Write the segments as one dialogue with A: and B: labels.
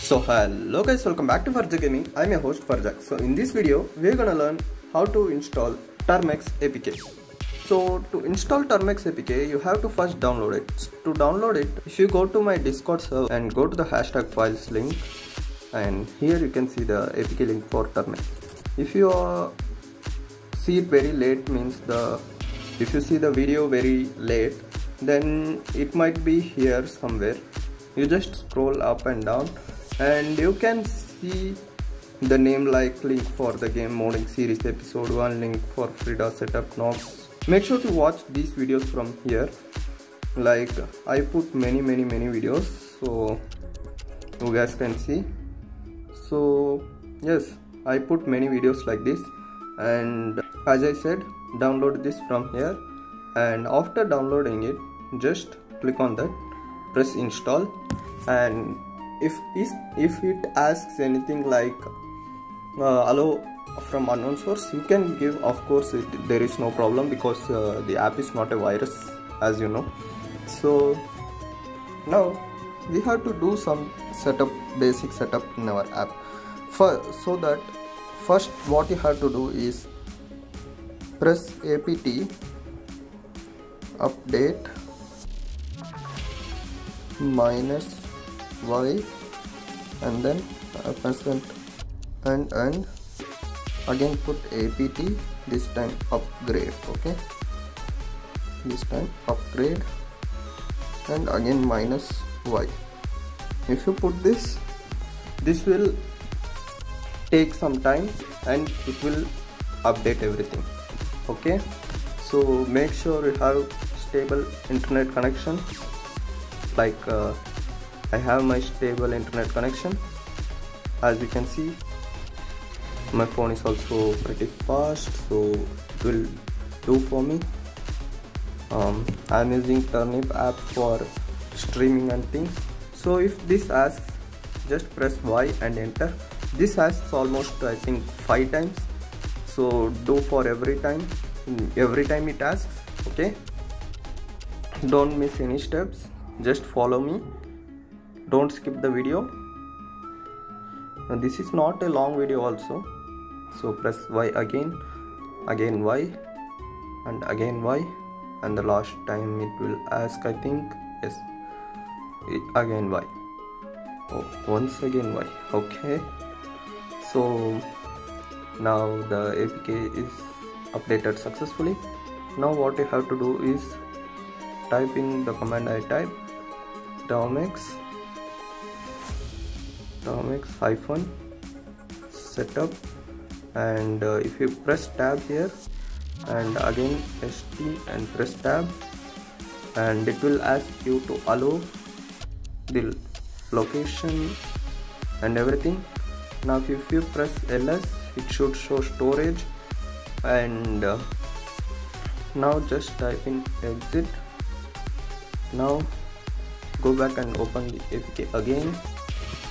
A: So hello guys, welcome back to Farja Gaming. I'm your host Farja. So in this video we're gonna learn how to install Termux APK. So to install Termux APK you have to first download it. To download it, if you go to my Discord server and go to the hashtag files link, and here you can see the APK link for Termux. If you see it very late, means if you see the video very late, then it might be here somewhere. You just scroll up and down and you can see the name like link for the game modding series episode 1, link for Frida setup Nox. Make sure to watch these videos from here. Like I put many videos so you guys can see. So yes, I put many videos like this, and as I said, download this from here, and after downloading it just click on that, press install, and if it asks anything like allow from unknown source, you can give. Of course there is no problem because the app is not a virus, as you know. So now we have to do some basic setup in our app. So that first what you have to do is press apt update -y and then percent and again put apt, this time upgrade. Okay, this time upgrade and again -y. If you put this will take some time and it will update everything. Okay, so make sure you have stable internet connection. Like I have my stable internet connection. As you can see, my phone is also pretty fast, so it will do for me. I'm using Turnip app for streaming and things. So if this asks, just press Y and enter. This asks almost I think 5 times, so do for every time it asks. Okay, don't miss any steps, just follow me, don't skip the video. Now, this is not a long video also, so press Y again Y and again Y, and the last time it will ask, I think, yes, again Y. Oh, once again Y. Okay, so now the APK is updated successfully. Now what you have to do is type in the command I type, Termux hyphen setup, and if you press tab here and again st and press tab, and it will ask you to allow the location and everything. Now if you press ls, it should show storage, and now just type in exit. Now go back and open the APK again,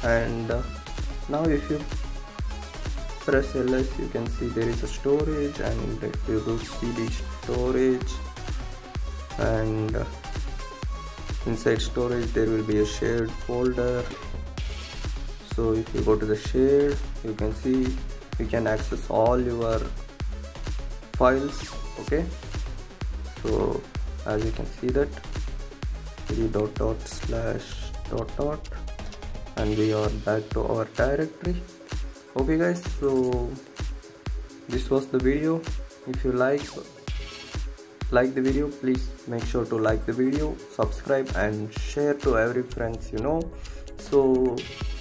A: and now if you press ls, you can see there is a storage, and if you do cd storage, and inside storage there will be a shared folder. So if you go to the shared, you can see you can access all your files. Okay, so as you can see that //, and we are back to our directory. Okay guys, so this was the video. If you like the video, please make sure to like the video, subscribe and share to every friends you know. So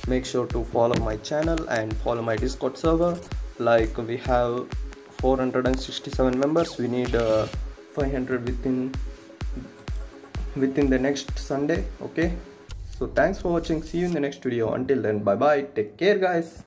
A: make sure to follow my channel and follow my Discord server. Like we have 467 members, we need 500 within the next Sunday. Okay, so thanks for watching, see you in the next video. Until then, bye bye, take care guys.